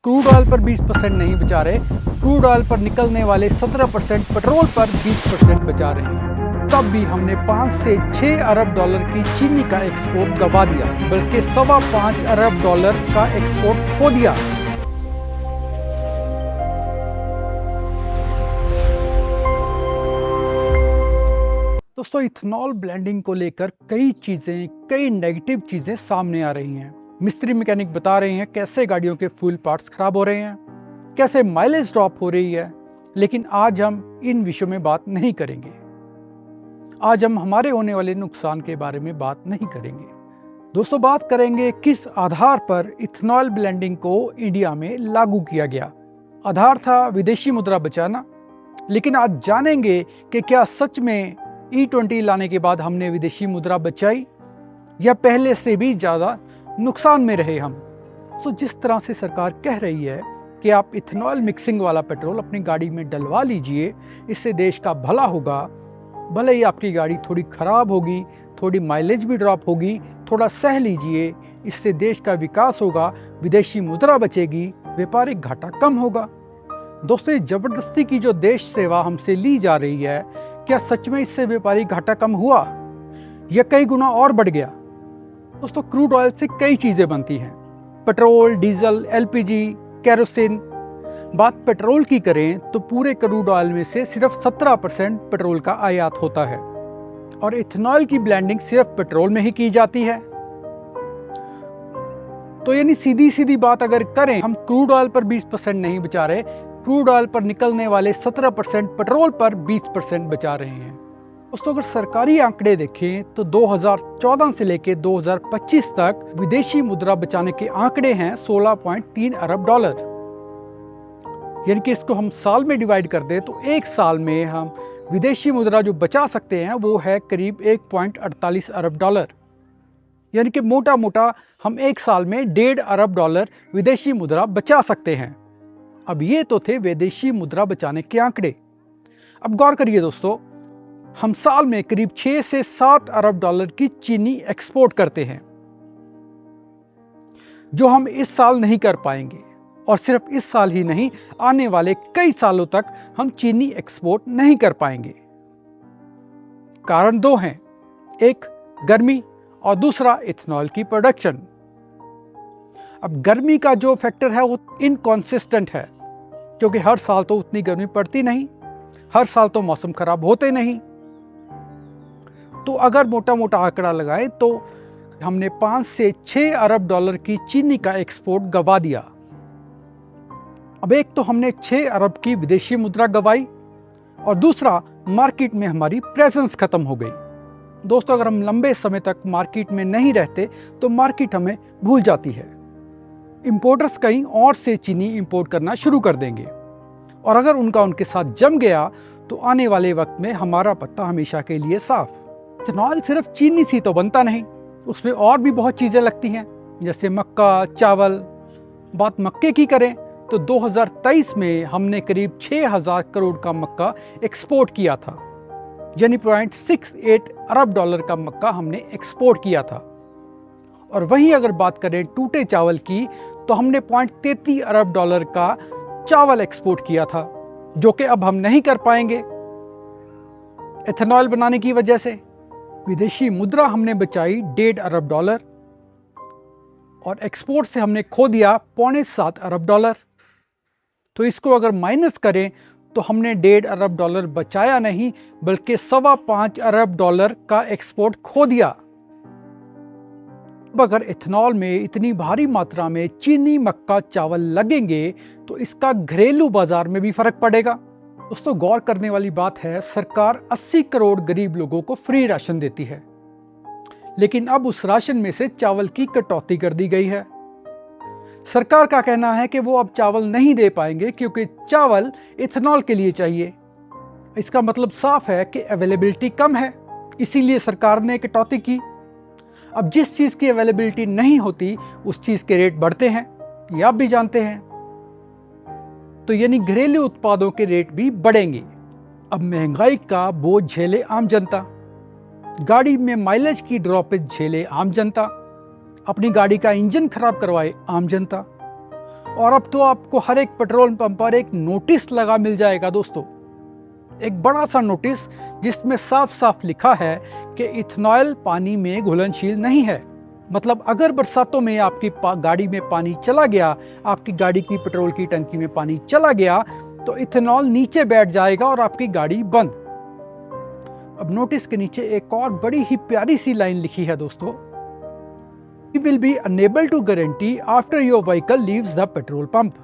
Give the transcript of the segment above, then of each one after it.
Crude oil पर 20% नहीं बचा रहे, क्रूड ऑयल पर निकलने वाले 17% पेट्रोल पर 20% बचा रहे हैं। तब भी हमने 5 से 6 अरब डॉलर की चीनी का एक्सपोर्ट गवा दिया, बल्कि 5.25 अरब डॉलर का एक्सपोर्ट खो दिया। दोस्तों, इथेनॉल ब्लेंडिंग को लेकर कई नेगेटिव चीजें सामने आ रही हैं। मिस्त्री मैकेनिक बता रहे हैं कैसे गाड़ियों के फ्यूल पार्ट्स खराब हो रहे हैं, कैसे माइलेज ड्रॉप हो रही है, लेकिन आज हम इन विषयों में बात नहीं करेंगे। आज हम हमारे होने वाले नुकसान के बारे में बात नहीं करेंगे। दोस्तों, बात करेंगे किस आधार पर इथेनॉल ब्लेंडिंग को इंडिया में लागू किया गया। आधार था विदेशी मुद्रा बचाना, लेकिन आज जानेंगे कि क्या सच में E20 लाने के बाद हमने विदेशी मुद्रा बचाई या पहले से भी ज्यादा नुकसान में रहे हम। तो जिस तरह से सरकार कह रही है कि आप इथेनॉल मिक्सिंग वाला पेट्रोल अपनी गाड़ी में डलवा लीजिए, इससे देश का भला होगा। भले ही आपकी गाड़ी थोड़ी खराब होगी, थोड़ी माइलेज भी ड्रॉप होगी, थोड़ा सह लीजिए, इससे देश का विकास होगा, विदेशी मुद्रा बचेगी, व्यापारिक घाटा कम होगा। दोस्तों, जबरदस्ती की जो देश सेवा हमसे ली जा रही है, क्या सच में इससे व्यापारिक घाटा कम हुआ या कई गुना और बढ़ गया? दोस्तों, क्रूड ऑयल से कई चीजें बनती हैं, पेट्रोल, डीजल, LPG, केरोसिन। बात पेट्रोल की करें तो पूरे क्रूड ऑयल में से सिर्फ 17% पेट्रोल का आयात होता है और इथेनॉल की ब्लेंडिंग सिर्फ पेट्रोल में ही की जाती है। तो यानी सीधी सीधी बात अगर करें, हम क्रूड ऑयल पर 20% नहीं बचा रहे, क्रूड ऑयल पर निकलने वाले 17% पेट्रोल पर 20% बचा रहे हैं। दोस्तों, अगर सरकारी आंकड़े देखें तो 2014 से लेकर 2025 तक विदेशी मुद्रा बचाने के आंकड़े हैं 16.3 अरब डॉलर। यानी कि इसको हम साल में डिवाइड कर दें तो एक साल में हम विदेशी मुद्रा जो बचा सकते हैं वो है करीब 1.48 अरब डॉलर। यानी कि मोटा मोटा हम एक साल में 1.5 अरब डॉलर विदेशी मुद्रा बचा सकते हैं। अब ये तो थे विदेशी मुद्रा बचाने के आंकड़े। अब गौर करिए दोस्तों, हम साल में करीब 6 से 7 अरब डॉलर की चीनी एक्सपोर्ट करते हैं, जो हम इस साल नहीं कर पाएंगे। और सिर्फ इस साल ही नहीं, आने वाले कई सालों तक हम चीनी एक्सपोर्ट नहीं कर पाएंगे। कारण दो हैं, एक गर्मी और दूसरा इथेनॉल की प्रोडक्शन। अब गर्मी का जो फैक्टर है वो इनकॉन्सिस्टेंट है, क्योंकि हर साल तो उतनी गर्मी पड़ती नहीं, हर साल तो मौसम खराब होते नहीं। तो अगर मोटा मोटा आंकड़ा लगाएं तो हमने 5 से 6 अरब डॉलर की चीनी का एक्सपोर्ट गवा दिया। अब एक तो हमने 6 अरब की विदेशी मुद्रा गवाई और दूसरा मार्केट में हमारी प्रेजेंस खत्म हो गई। दोस्तों, अगर हम लंबे समय तक मार्केट में नहीं रहते तो मार्केट हमें भूल जाती है। इंपोर्टर्स कहीं और से चीनी इंपोर्ट करना शुरू कर देंगे और अगर उनके साथ जम गया तो आने वाले वक्त में हमारा पत्ता हमेशा के लिए साफ। इथेनॉल सिर्फ चीनी से तो बनता नहीं, उसमें और भी बहुत चीजें लगती हैं, जैसे मक्का, चावल। बात मक्के की करें तो 2023 में हमने करीब 6000 करोड़ का मक्का एक्सपोर्ट किया था, यानी 0.68 अरब डॉलर का मक्का हमने एक्सपोर्ट किया था। और वहीं अगर बात करें टूटे चावल की तो हमने 0.33 अरब डॉलर का चावल एक्सपोर्ट किया था, जो कि अब हम नहीं कर पाएंगे इथेनॉल बनाने की वजह से। विदेशी मुद्रा हमने बचाई 1.5 अरब डॉलर और एक्सपोर्ट से हमने खो दिया 0.7 अरब डॉलर। तो इसको अगर माइनस करें तो हमने 1.5 अरब डॉलर बचाया नहीं, बल्कि 5.25 अरब डॉलर का एक्सपोर्ट खो दिया। अब अगर इथेनॉल में इतनी भारी मात्रा में चीनी, मक्का, चावल लगेंगे तो इसका घरेलू बाजार में भी फर्क पड़ेगा। दोस्तों, गौर करने वाली बात है, सरकार 80 करोड़ गरीब लोगों को फ्री राशन देती है, लेकिन अब उस राशन में से चावल की कटौती कर दी गई है। सरकार का कहना है कि वो अब चावल नहीं दे पाएंगे क्योंकि चावल इथेनॉल के लिए चाहिए। इसका मतलब साफ है कि अवेलेबिलिटी कम है, इसीलिए सरकार ने कटौती की। अब जिस चीज की अवेलेबिलिटी नहीं होती उस चीज के रेट बढ़ते हैं, ये आप भी जानते हैं। तो यानी घरेलू उत्पादों के रेट भी बढ़ेंगे। अब महंगाई का बोझ झेले आम जनता, गाड़ी में माइलेज की ड्रॉपेज झेले आम जनता, अपनी गाड़ी का इंजन खराब करवाए आम जनता। और अब तो आपको हर एक पेट्रोल पंप पर एक नोटिस लगा मिल जाएगा दोस्तों, एक बड़ा सा नोटिस जिसमें साफ साफ लिखा है कि इथेनॉल पानी में घुलनशील नहीं है। मतलब अगर बरसातों में आपकी गाड़ी में पानी चला गया, आपकी गाड़ी की पेट्रोल की टंकी में पानी चला गया, तो इथेनॉल नीचे बैठ जाएगा और आपकी गाड़ी बंद। अब नोटिस के नीचे एक और बड़ी ही प्यारी सी लाइन लिखी है दोस्तों, We will be unable to guarantee after your vehicle leaves the petrol pump।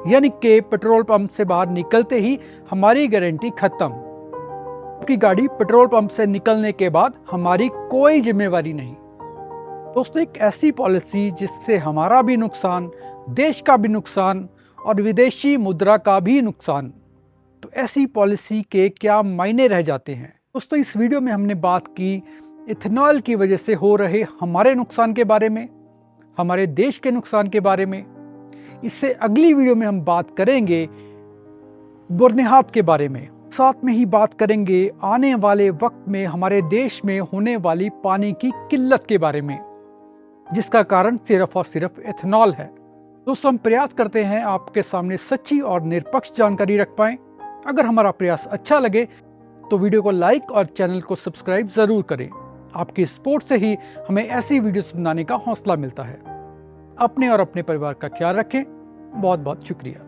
यानी कि पेट्रोल पंप से बाहर निकलते ही हमारी गारंटी खत्म। आपकी गाड़ी पेट्रोल पंप से निकलने के बाद हमारी कोई जिम्मेवारी नहीं। दोस्तों, एक ऐसी पॉलिसी जिससे हमारा भी नुकसान, देश का भी नुकसान और विदेशी मुद्रा का भी नुकसान, तो ऐसी पॉलिसी के क्या मायने रह जाते हैं। दोस्तों, इस वीडियो में हमने बात की इथेनॉल की वजह से हो रहे हमारे नुकसान के बारे में, हमारे देश के नुकसान के बारे में। इससे अगली वीडियो में हम बात करेंगे बुरनिहात के बारे में। साथ में ही बात करेंगे आने वाले वक्त में हमारे देश में होने वाली पानी की किल्लत के बारे में, जिसका कारण सिर्फ और सिर्फ इथेनॉल है। दोस्तों, हम प्रयास करते हैं आपके सामने सच्ची और निष्पक्ष जानकारी रख पाएं। अगर हमारा प्रयास अच्छा लगे तो वीडियो को लाइक और चैनल को सब्सक्राइब जरूर करें। आपकी सपोर्ट से ही हमें ऐसी वीडियोस बनाने का हौसला मिलता है। अपने और अपने परिवार का ख्याल रखें। बहुत बहुत शुक्रिया।